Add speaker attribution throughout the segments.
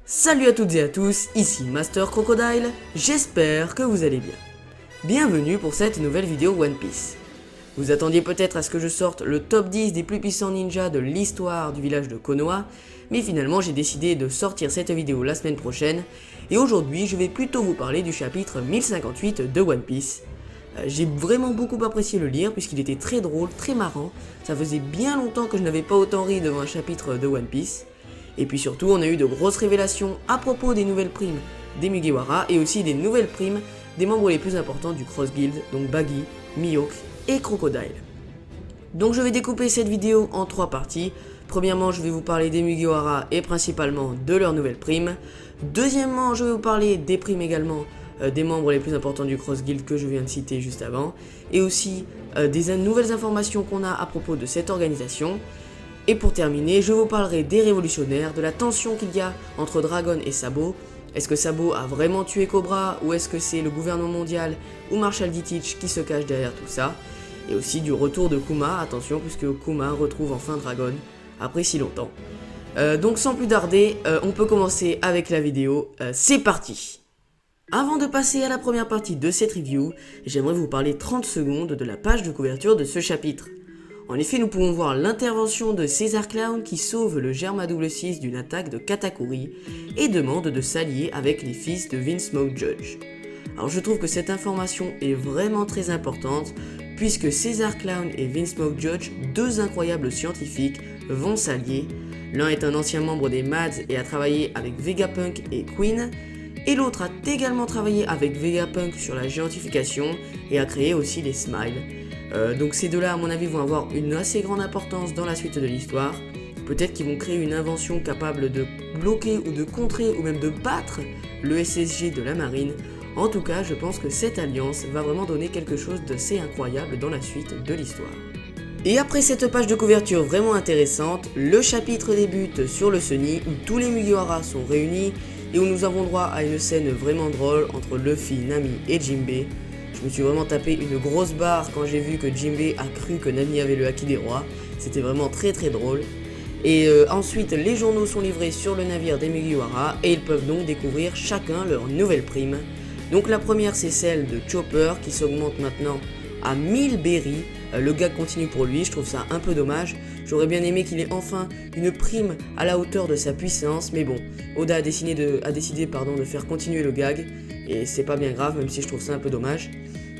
Speaker 1: Salut à toutes et à tous, ici Master Crocodile, j'espère que vous allez bien. Bienvenue pour cette nouvelle vidéo One Piece. Vous attendiez peut-être à ce que je sorte le top 10 des plus puissants ninjas de l'histoire du village de Konoha, mais finalement j'ai décidé de sortir cette vidéo la semaine prochaine, et aujourd'hui je vais plutôt vous parler du chapitre 1058 de One Piece. J'ai vraiment beaucoup apprécié le lire puisqu'il était très drôle, très marrant, ça faisait bien longtemps que je n'avais pas autant ri devant un chapitre de One Piece. Et puis surtout, on a eu de grosses révélations à propos des nouvelles primes des Mugiwara et aussi des nouvelles primes des membres les plus importants du Cross Guild, donc Buggy, Mihawk et Crocodile. Donc je vais découper cette vidéo en 3 parties. Premièrement, je vais vous parler des Mugiwara et principalement de leurs nouvelles primes. Deuxièmement, je vais vous parler des primes également des membres les plus importants du Cross Guild que je viens de citer juste avant. Et aussi des nouvelles informations qu'on a à propos de cette organisation. Et pour terminer, je vous parlerai des révolutionnaires, de la tension qu'il y a entre Dragon et Sabo. Est-ce que Sabo a vraiment tué Cobra ou est-ce que c'est le gouvernement mondial ou Marshal D. Teach qui se cache derrière tout ça? Et aussi du retour de Kuma, attention puisque Kuma retrouve enfin Dragon après si longtemps. Donc sans plus tarder, on peut commencer avec la vidéo, c'est parti! Avant de passer à la première partie de cette review, j'aimerais vous parler 30 secondes de la page de couverture de ce chapitre. En effet, nous pouvons voir l'intervention de Caesar Clown qui sauve le Germe A6 d'une attaque de Katakuri et demande de s'allier avec les fils de Vincent Smoke Judge. Alors je trouve que cette information est vraiment très importante puisque Caesar Clown et Vincent Smoke Judge, deux incroyables scientifiques, vont s'allier. L'un est un ancien membre des Mads et a travaillé avec Vegapunk et Queen, et l'autre a également travaillé avec Vegapunk sur la géantification et a créé aussi les Smiles. Donc ces deux-là, à mon avis, vont avoir une assez grande importance dans la suite de l'histoire. Peut-être qu'ils vont créer une invention capable de bloquer ou de contrer ou même de battre le SSG de la marine. En tout cas, je pense que cette alliance va vraiment donner quelque chose d'assez incroyable dans la suite de l'histoire. Et après cette page de couverture vraiment intéressante, le chapitre débute sur le Sunny où tous les Mugiwara sont réunis et où nous avons droit à une scène vraiment drôle entre Luffy, Nami et Jinbei. Je me suis vraiment tapé une grosse barre quand j'ai vu que Jinbei a cru que Nami avait le Haki des rois. C'était vraiment très drôle. Et ensuite, les journaux sont livrés sur le navire des Mugiwara et ils peuvent donc découvrir chacun leur nouvelle prime. Donc la première, c'est celle de Chopper qui s'augmente maintenant à 1000 berries. Le gag continue pour lui, je trouve ça un peu dommage. J'aurais bien aimé qu'il ait enfin une prime à la hauteur de sa puissance, mais bon, Oda a décidé de faire continuer le gag. Et c'est pas bien grave, même si je trouve ça un peu dommage.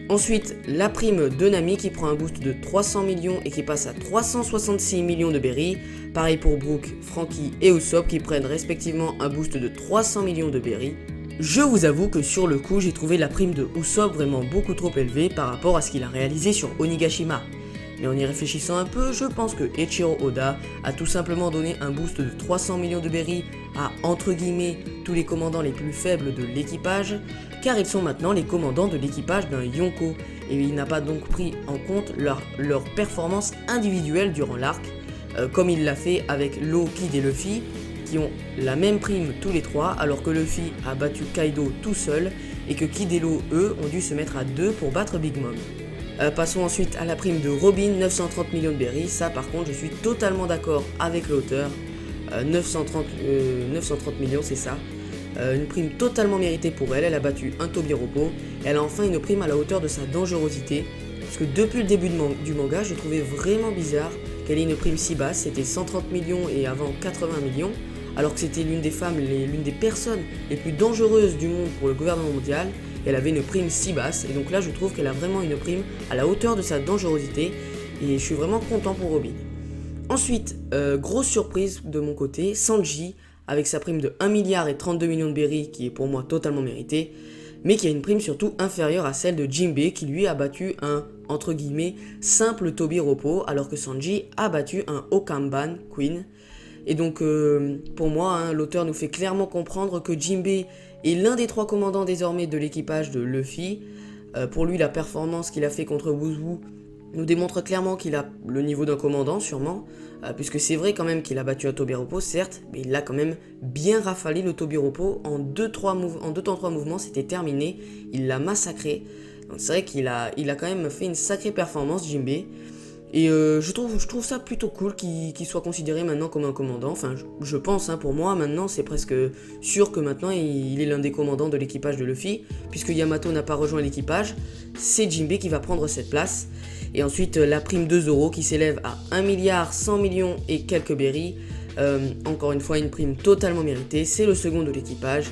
Speaker 1: Ensuite, la prime de Nami qui prend un boost de 300 millions et qui passe à 366 millions de berries. Pareil pour Brook, Franky et Usopp qui prennent respectivement un boost de 300 millions de berries. Je vous avoue que sur le coup, j'ai trouvé la prime de Usopp vraiment beaucoup trop élevée par rapport à ce qu'il a réalisé sur Onigashima. Mais en y réfléchissant un peu, je pense que Eiichiro Oda a tout simplement donné un boost de 300 millions de berries à, entre guillemets, tous les commandants les plus faibles de l'équipage, car ils sont maintenant les commandants de l'équipage d'un Yonko, et il n'a pas donc pris en compte leur performance individuelle durant l'arc, comme il l'a fait avec Law, Kid et Luffy, qui ont la même prime tous les trois, alors que Luffy a battu Kaido tout seul, et que Kid et Law, eux, ont dû se mettre à deux pour battre Big Mom. Passons ensuite à la prime de Robin, 930 millions de berries. Ça par contre je suis totalement d'accord avec l'auteur. 930 millions c'est ça. Une prime totalement méritée pour elle. Elle a battu un Tobiropo. Et elle a enfin une prime à la hauteur de sa dangerosité. Parce que depuis le début du manga, je trouvais vraiment bizarre qu'elle ait une prime si basse. C'était 130 millions et avant 80 millions. Alors que c'était l'une des femmes, l'une des personnes les plus dangereuses du monde pour le gouvernement mondial. Elle avait une prime si basse, et donc là je trouve qu'elle a vraiment une prime à la hauteur de sa dangerosité, et je suis vraiment content pour Robin. Ensuite, grosse surprise de mon côté, Sanji, avec sa prime de 1 milliard et 32 millions de berries, qui est pour moi totalement méritée, mais qui a une prime surtout inférieure à celle de Jinbei, qui lui a battu un, entre guillemets, simple Tobiropo, alors que Sanji a battu un Okamban Queen. Et donc, pour moi, l'auteur nous fait clairement comprendre que Jinbei est l'un des 3 commandants désormais de l'équipage de Luffy. Pour lui, la performance qu'il a fait contre Wuzu nous démontre clairement qu'il a le niveau d'un commandant, sûrement. Puisque c'est vrai quand même qu'il a battu un Tobiropo, certes, mais il a quand même bien rafalé le Tobiropo. En 2 temps 3 mouvements, c'était terminé. Il l'a massacré. Donc c'est vrai qu'il a quand même fait une sacrée performance, Jinbei. Et je trouve ça plutôt cool qu'il soit considéré maintenant comme un commandant. Enfin, je pense, hein, pour moi, maintenant, c'est presque sûr que maintenant, il est l'un des commandants de l'équipage de Luffy. Puisque Yamato n'a pas rejoint l'équipage, c'est Jinbei qui va prendre cette place. Et ensuite, la prime de Zoro qui s'élève à 1 milliard 100 millions et quelques berries. Encore une fois, une prime totalement méritée. C'est le second de l'équipage.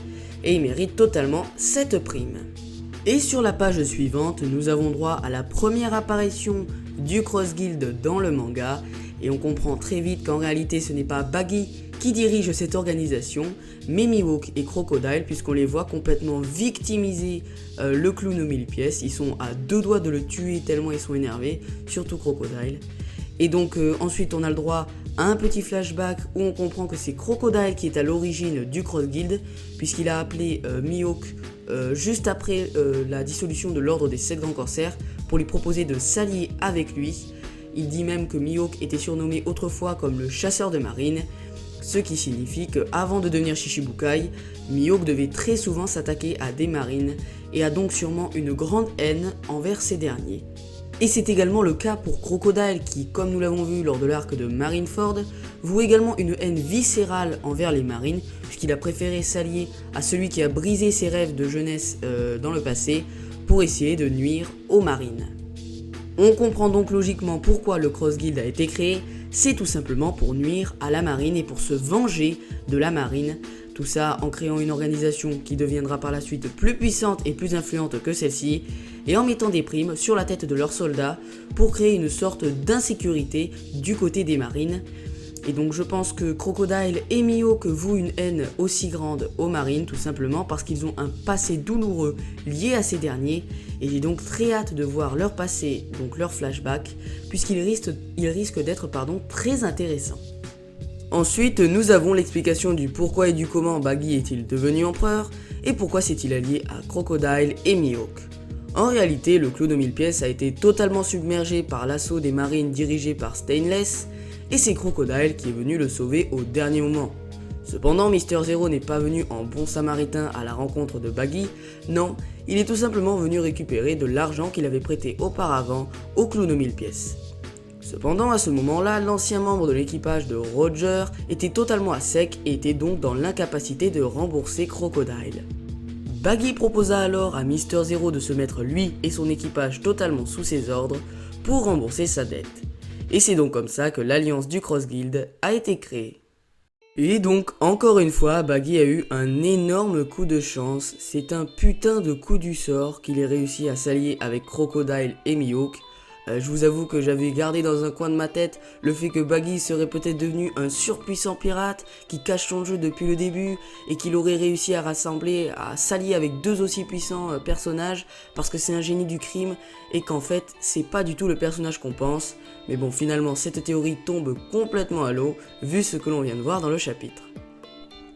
Speaker 1: Et il mérite totalement cette prime. Et sur la page suivante, nous avons droit à la première apparition du Cross Guild dans le manga, et on comprend très vite qu'en réalité ce n'est pas Baggy qui dirige cette organisation, mais Mihawk et Crocodile, puisqu'on les voit complètement victimiser le clown aux 1000 pièces. Ils sont à deux doigts de le tuer tellement ils sont énervés, surtout Crocodile. Et donc ensuite on a le droit à un petit flashback où on comprend que c'est Crocodile qui est à l'origine du Cross Guild, puisqu'il a appelé Mihawk juste après la dissolution de l'ordre des 7 grands corsaires pour lui proposer de s'allier avec lui. Il dit même que Mihawk était surnommé autrefois comme le chasseur de marine, ce qui signifie qu'avant de devenir Shichibukai, Mihawk devait très souvent s'attaquer à des marines et a donc sûrement une grande haine envers ces derniers. Et c'est également le cas pour Crocodile qui, comme nous l'avons vu lors de l'arc de Marineford, voue également une haine viscérale envers les marines, puisqu'il a préféré s'allier à celui qui a brisé ses rêves de jeunesse dans le passé pour essayer de nuire aux marines. On comprend donc logiquement pourquoi le Cross Guild a été créé, c'est tout simplement pour nuire à la marine et pour se venger de la marine. Tout ça en créant une organisation qui deviendra par la suite plus puissante et plus influente que celle-ci, et en mettant des primes sur la tête de leurs soldats pour créer une sorte d'insécurité du côté des marines. Et donc je pense que Crocodile et Mihawk vouent une haine aussi grande aux marines, tout simplement parce qu'ils ont un passé douloureux lié à ces derniers, et j'ai donc très hâte de voir leur passé, donc leur flashback, puisqu'ils risquent d'être très intéressants. Ensuite, nous avons l'explication du pourquoi et du comment Baggy est-il devenu empereur, et pourquoi s'est-il allié à Crocodile et Mihawk. En réalité, le clown aux 1000 pièces a été totalement submergé par l'assaut des marines dirigé par Stainless, et c'est Crocodile qui est venu le sauver au dernier moment. Cependant, Mister Zero n'est pas venu en bon samaritain à la rencontre de Baggy, non, il est tout simplement venu récupérer de l'argent qu'il avait prêté auparavant au clown aux 1000 pièces. Cependant, à ce moment-là, l'ancien membre de l'équipage de Roger était totalement à sec et était donc dans l'incapacité de rembourser Crocodile. Baggy proposa alors à Mister Zero de se mettre lui et son équipage totalement sous ses ordres pour rembourser sa dette. Et c'est donc comme ça que l'alliance du Cross Guild a été créée. Et donc, encore une fois, Baggy a eu un énorme coup de chance. C'est un putain de coup du sort qu'il ait réussi à s'allier avec Crocodile et Mihawk. Je vous avoue que j'avais gardé dans un coin de ma tête le fait que Baggy serait peut-être devenu un surpuissant pirate qui cache son jeu depuis le début et qu'il aurait réussi à s'allier avec deux aussi puissants personnages parce que c'est un génie du crime et qu'en fait c'est pas du tout le personnage qu'on pense. Mais bon, finalement cette théorie tombe complètement à l'eau vu ce que l'on vient de voir dans le chapitre.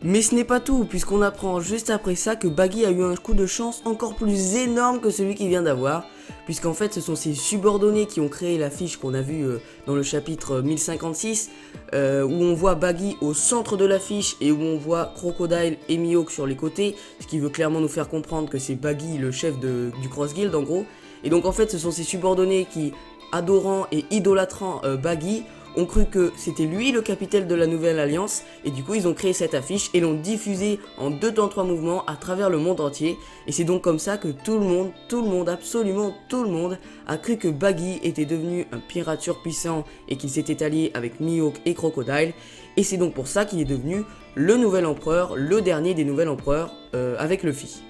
Speaker 1: Mais ce n'est pas tout, puisqu'on apprend juste après ça que Baggy a eu un coup de chance encore plus énorme que celui qu'il vient d'avoir, puisqu'en fait ce sont ses subordonnés qui ont créé l'affiche qu'on a vue dans le chapitre 1056, où on voit Baggy au centre de l'affiche et où on voit Crocodile et Mihawk sur les côtés, ce qui veut clairement nous faire comprendre que c'est Baggy le chef du Cross Guild en gros. Et donc en fait ce sont ses subordonnés qui, adorant et idolâtrant Baggy, ont cru que c'était lui le capitaine de la nouvelle alliance et du coup ils ont créé cette affiche et l'ont diffusée en 2 temps 3 mouvements à travers le monde entier, et c'est donc comme ça que tout le monde, absolument tout le monde a cru que Baggy était devenu un pirate surpuissant et qu'il s'était allié avec Mihawk et Crocodile, et c'est donc pour ça qu'il est devenu le nouvel empereur, le dernier des nouveaux empereurs avec Luffy.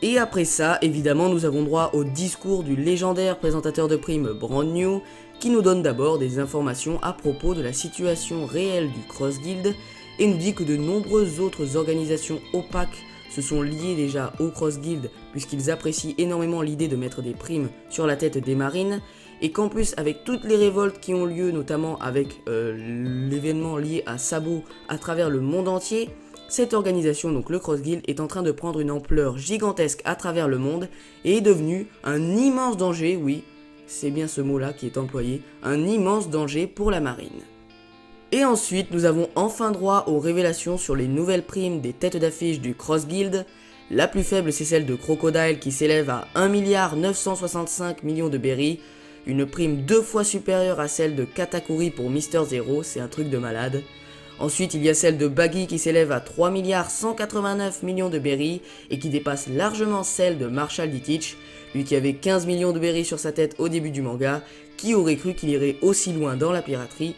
Speaker 1: Et après ça, évidemment, nous avons droit au discours du légendaire présentateur de primes Brand New, qui nous donne d'abord des informations à propos de la situation réelle du Cross Guild, et nous dit que de nombreuses autres organisations opaques se sont liées déjà au Cross Guild, puisqu'ils apprécient énormément l'idée de mettre des primes sur la tête des marines, et qu'en plus avec toutes les révoltes qui ont lieu, notamment avec l'événement lié à Sabo à travers le monde entier, cette organisation, donc le Cross Guild, est en train de prendre une ampleur gigantesque à travers le monde et est devenue un immense danger, oui, c'est bien ce mot-là qui est employé, un immense danger pour la marine. Et ensuite, nous avons enfin droit aux révélations sur les nouvelles primes des têtes d'affiche du Cross Guild. La plus faible, c'est celle de Crocodile qui s'élève à 1 965 millions de berries. une prime 2 fois supérieure à celle de Katakuri pour Mister Zero, c'est un truc de malade. Ensuite, il y a celle de Baggy qui s'élève à 3 189 millions de berries et qui dépasse largement celle de Marshall D-Teach, lui qui avait 15 millions de berries sur sa tête au début du manga, qui aurait cru qu'il irait aussi loin dans la piraterie.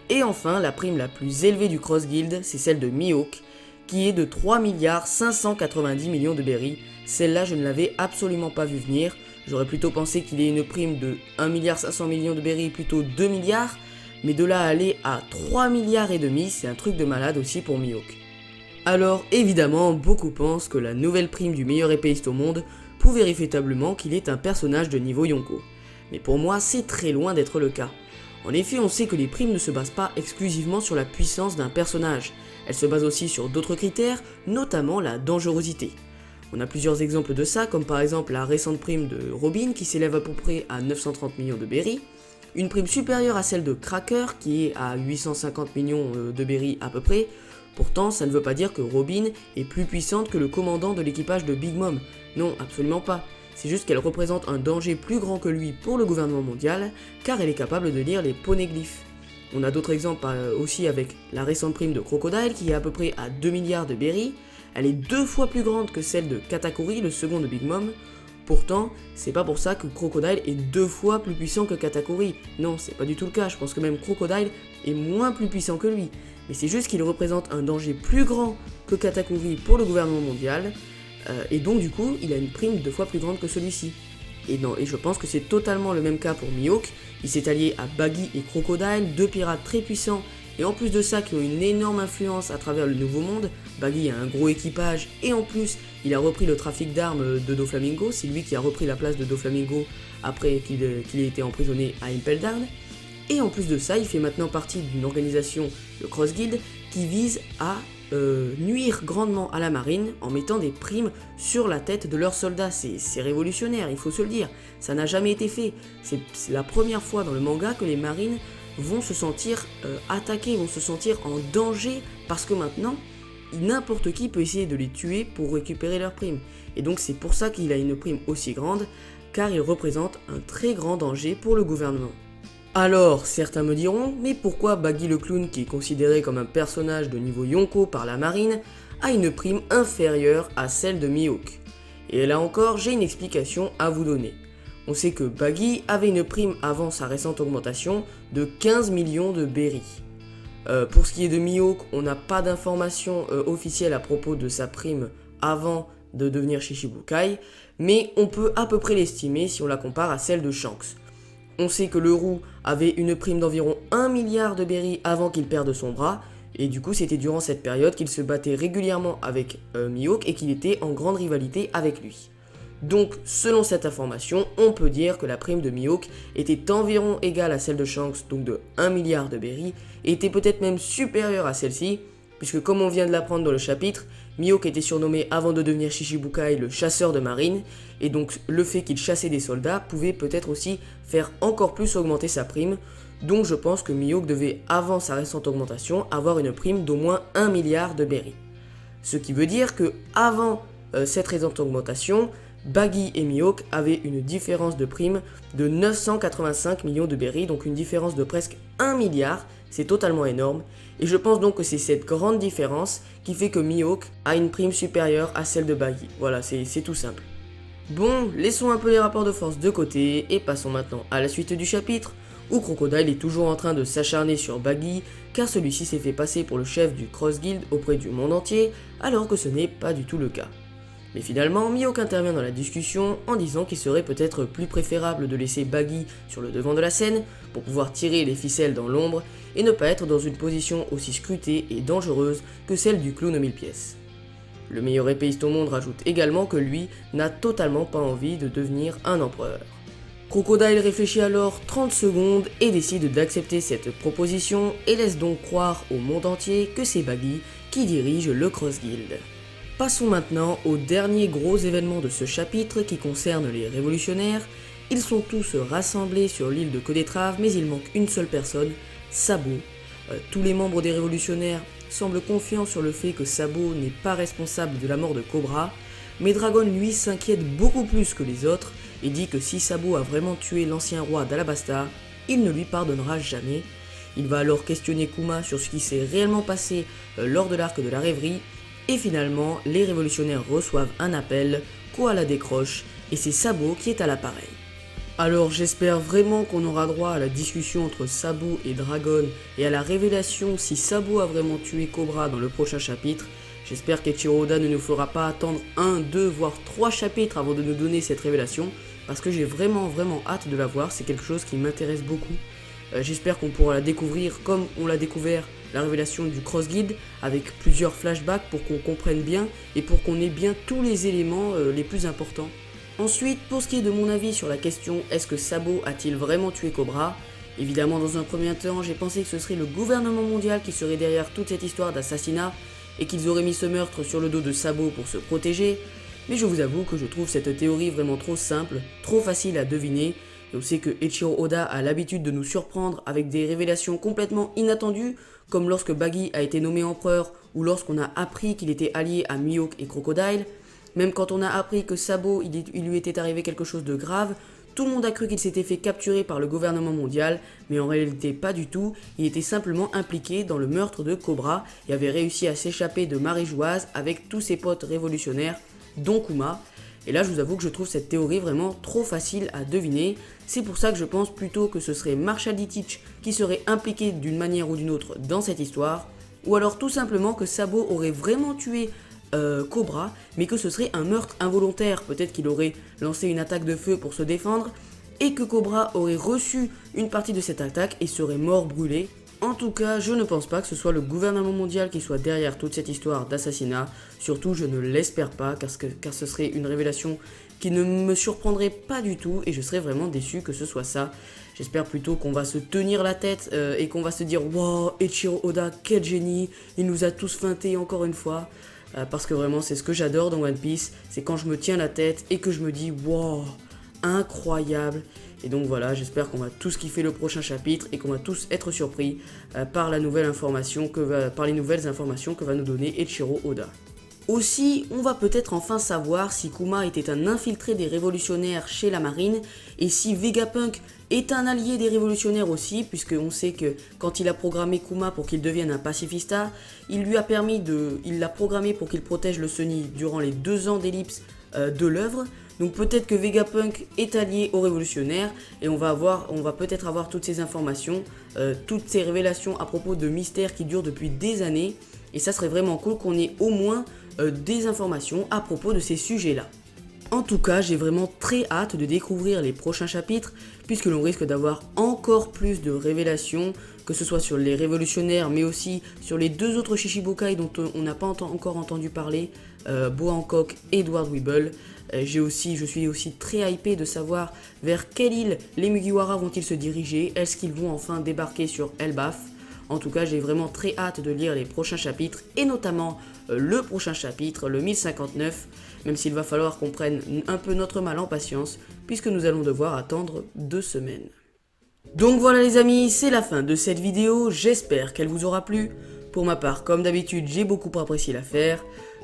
Speaker 1: Et enfin, la prime la plus élevée du Cross Guild, c'est celle de Mihawk, qui est de 3 590 millions de berries. Celle-là, je ne l'avais absolument pas vu venir. J'aurais plutôt pensé qu'il ait une prime de 1 500 millions de berries, plutôt 2 milliards. Mais de là à aller à 3 milliards et demi, c'est un truc de malade aussi pour Mihawk. Alors évidemment, beaucoup pensent que la nouvelle prime du meilleur épéiste au monde prouve véritablement qu'il est un personnage de niveau Yonko. Mais pour moi, c'est très loin d'être le cas. En effet, on sait que les primes ne se basent pas exclusivement sur la puissance d'un personnage. Elles se basent aussi sur d'autres critères, notamment la dangerosité. On a plusieurs exemples de ça, comme par exemple la récente prime de Robin qui s'élève à peu près à 930 millions de berries, une prime supérieure à celle de Cracker qui est à 850 millions de berries à peu près. Pourtant, ça ne veut pas dire que Robin est plus puissante que le commandant de l'équipage de Big Mom. Non, absolument pas. C'est juste qu'elle représente un danger plus grand que lui pour le gouvernement mondial, car elle est capable de lire les poneglyphes. On a d'autres exemples aussi avec la récente prime de Crocodile qui est à peu près à 2 milliards de berries. Elle est 2 fois plus grande que celle de Katakuri, le second de Big Mom. Pourtant, c'est pas pour ça que Crocodile est 2 fois plus puissant que Katakuri. Non, c'est pas du tout le cas, je pense que même Crocodile est moins plus puissant que lui. Mais c'est juste qu'il représente un danger plus grand que Katakuri pour le gouvernement mondial, et donc du coup, il a une prime 2 fois plus grande que celui-ci. Et je pense que c'est totalement le même cas pour Mihawk. Il s'est allié à Baggy et Crocodile, 2 pirates très puissants, et en plus de ça qui ont une énorme influence à travers le Nouveau Monde. Baggy a un gros équipage, et en plus, il a repris le trafic d'armes de Doflamingo, c'est lui qui a repris la place de Doflamingo après qu'il ait été emprisonné à Impel Down. Et en plus de ça, il fait maintenant partie d'une organisation, le Cross Guild, qui vise à nuire grandement à la marine en mettant des primes sur la tête de leurs soldats. C'est révolutionnaire, il faut se le dire. Ça n'a jamais été fait. C'est la première fois dans le manga que les marines vont se sentir attaqués, vont se sentir en danger, parce que maintenant, n'importe qui peut essayer de les tuer pour récupérer leurs primes. Et donc c'est pour ça qu'il a une prime aussi grande, car il représente un très grand danger pour le gouvernement. Alors, certains me diront, mais pourquoi Baggy le Clown, qui est considéré comme un personnage de niveau Yonko par la marine, a une prime inférieure à celle de Mihawk? Et là encore, j'ai une explication à vous donner. On sait que Baggy avait une prime avant sa récente augmentation de 15 millions de berries. Pour ce qui est de Mihawk, on n'a pas d'informations officielles à propos de sa prime avant de devenir Shichibukai, mais on peut à peu près l'estimer si on la compare à celle de Shanks. On sait que le roux avait une prime d'environ 1 milliard de berries avant qu'il perde son bras, et du coup c'était durant cette période qu'il se battait régulièrement avec Mihawk et qu'il était en grande rivalité avec lui. Donc selon cette information, on peut dire que la prime de Mihawk était environ égale à celle de Shanks, donc de 1 milliard de berries, et était peut-être même supérieure à celle-ci, puisque comme on vient de l'apprendre dans le chapitre, Mihawk était surnommé avant de devenir Shichibukai le chasseur de marine, et donc le fait qu'il chassait des soldats pouvait peut-être aussi faire encore plus augmenter sa prime, donc je pense que Mihawk devait, avant sa récente augmentation, avoir une prime d'au moins 1 milliard de berries. Ce qui veut dire que avant cette récente augmentation, Baggy et Mihawk avaient une différence de prime de 985 millions de berries, donc une différence de presque 1 milliard, c'est totalement énorme, et je pense donc que c'est cette grande différence qui fait que Mihawk a une prime supérieure à celle de Baggy. Voilà, c'est tout simple. Bon, laissons un peu les rapports de force de côté et passons maintenant à la suite du chapitre, où Crocodile est toujours en train de s'acharner sur Baggy, car celui-ci s'est fait passer pour le chef du Cross Guild auprès du monde entier, alors que ce n'est pas du tout le cas. Mais finalement, Mihawk intervient dans la discussion en disant qu'il serait peut-être plus préférable de laisser Baggy sur le devant de la scène pour pouvoir tirer les ficelles dans l'ombre et ne pas être dans une position aussi scrutée et dangereuse que celle du clown aux 1000 pièces. Le meilleur épéiste au monde rajoute également que lui n'a totalement pas envie de devenir un empereur. Crocodile réfléchit alors 30 secondes et décide d'accepter cette proposition et laisse donc croire au monde entier que c'est Baggy qui dirige le Cross Guild. Passons maintenant au dernier gros événement de ce chapitre qui concerne les révolutionnaires. Ils sont tous rassemblés sur l'île de Kodetrave, mais il manque une seule personne, Sabo. Tous les membres des révolutionnaires semblent confiants sur le fait que Sabo n'est pas responsable de la mort de Cobra, mais Dragon lui s'inquiète beaucoup plus que les autres, et dit que si Sabo a vraiment tué l'ancien roi d'Alabasta, il ne lui pardonnera jamais. Il va alors questionner Kuma sur ce qui s'est réellement passé lors de l'arc de la rêverie, et finalement, les révolutionnaires reçoivent un appel, Koala décroche, et c'est Sabo qui est à l'appareil. Alors j'espère vraiment qu'on aura droit à la discussion entre Sabo et Dragon, et à la révélation si Sabo a vraiment tué Cobra dans le prochain chapitre. J'espère qu'Eiichiro Oda ne nous fera pas attendre 1, 2, voire 3 chapitres avant de nous donner cette révélation, parce que j'ai vraiment hâte de la voir, c'est quelque chose qui m'intéresse beaucoup. J'espère qu'on pourra la découvrir comme on l'a découvert la révélation du Cross Guide, avec plusieurs flashbacks pour qu'on comprenne bien et pour qu'on ait bien tous les éléments les plus importants. Ensuite, pour ce qui est de mon avis sur la question est-ce que Sabo a-t-il vraiment tué Cobra, évidemment dans un premier temps j'ai pensé que ce serait le gouvernement mondial qui serait derrière toute cette histoire d'assassinat et qu'ils auraient mis ce meurtre sur le dos de Sabo pour se protéger, mais je vous avoue que je trouve cette théorie vraiment trop simple, trop facile à deviner. Et on sait que Eiichiro Oda a l'habitude de nous surprendre avec des révélations complètement inattendues, comme lorsque Buggy a été nommé empereur ou lorsqu'on a appris qu'il était allié à Mihawk et Crocodile. Même quand on a appris que Sabo, il lui était arrivé quelque chose de grave, tout le monde a cru qu'il s'était fait capturer par le gouvernement mondial, mais en réalité pas du tout, il était simplement impliqué dans le meurtre de Cobra et avait réussi à s'échapper de Marie-Joise avec tous ses potes révolutionnaires, dont Kuma. Et là je vous avoue que je trouve cette théorie vraiment trop facile à deviner, c'est pour ça que je pense plutôt que ce serait Marshall D. Teach qui serait impliqué d'une manière ou d'une autre dans cette histoire, ou alors tout simplement que Sabo aurait vraiment tué Cobra, mais que ce serait un meurtre involontaire, peut-être qu'il aurait lancé une attaque de feu pour se défendre, et que Cobra aurait reçu une partie de cette attaque et serait mort brûlé. En tout cas, je ne pense pas que ce soit le gouvernement mondial qui soit derrière toute cette histoire d'assassinat, surtout je ne l'espère pas, car ce serait une révélation qui ne me surprendrait pas du tout, et je serais vraiment déçu que ce soit ça. J'espère plutôt qu'on va se tenir la tête et qu'on va se dire « Wow, Eiichiro Oda, quel génie, il nous a tous feintés encore une fois ». Parce que vraiment c'est ce que j'adore dans One Piece, c'est quand je me tiens la tête et que je me dis wow, incroyable. Et donc voilà, j'espère qu'on va tous kiffer le prochain chapitre et qu'on va tous être surpris par les nouvelles informations que va nous donner Eiichiro Oda. Aussi, on va peut-être enfin savoir si Kuma était un infiltré des révolutionnaires chez la marine et si Vegapunk est un allié des révolutionnaires aussi, puisqu'on sait que quand il a programmé Kuma pour qu'il devienne un pacifista, il l'a programmé pour qu'il protège le Sunny durant les 2 ans d'ellipse de l'œuvre. Donc peut-être que Vegapunk est allié aux révolutionnaires et on va peut-être avoir toutes ces informations, toutes ces révélations à propos de mystères qui durent depuis des années. Et ça serait vraiment cool qu'on ait au moins des informations à propos de ces sujets-là. En tout cas, j'ai vraiment très hâte de découvrir les prochains chapitres, puisque l'on risque d'avoir encore plus de révélations, que ce soit sur les révolutionnaires, mais aussi sur les 2 autres Shichibukai dont on n'a pas encore entendu parler, Boa Hancock et Edward Weeble. Je suis aussi très hypé de savoir vers quelle île les Mugiwara vont-ils se diriger, est-ce qu'ils vont enfin débarquer sur Elbaf. En tout cas, j'ai vraiment très hâte de lire les prochains chapitres, et notamment le prochain chapitre, le 1059, même s'il va falloir qu'on prenne un peu notre mal en patience, puisque nous allons devoir attendre 2 semaines. Donc voilà les amis, c'est la fin de cette vidéo, j'espère qu'elle vous aura plu. Pour ma part, comme d'habitude, j'ai beaucoup apprécié la faire.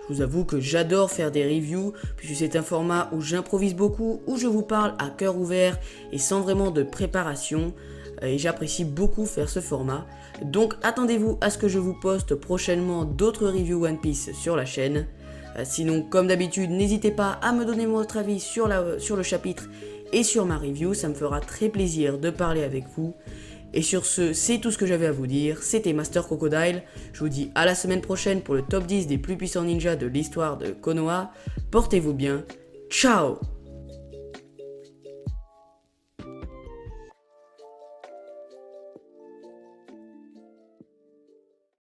Speaker 1: Je vous avoue que j'adore faire des reviews, puisque c'est un format où j'improvise beaucoup, où je vous parle à cœur ouvert et sans vraiment de préparation. Et j'apprécie beaucoup faire ce format. Donc attendez-vous à ce que je vous poste prochainement d'autres reviews One Piece sur la chaîne. Sinon, comme d'habitude, n'hésitez pas à me donner votre avis sur le chapitre et sur ma review, ça me fera très plaisir de parler avec vous. Et sur ce, c'est tout ce que j'avais à vous dire, c'était Master Crocodile, je vous dis à la semaine prochaine pour le top 10 des plus puissants ninjas de l'histoire de Konoha, portez-vous bien, ciao!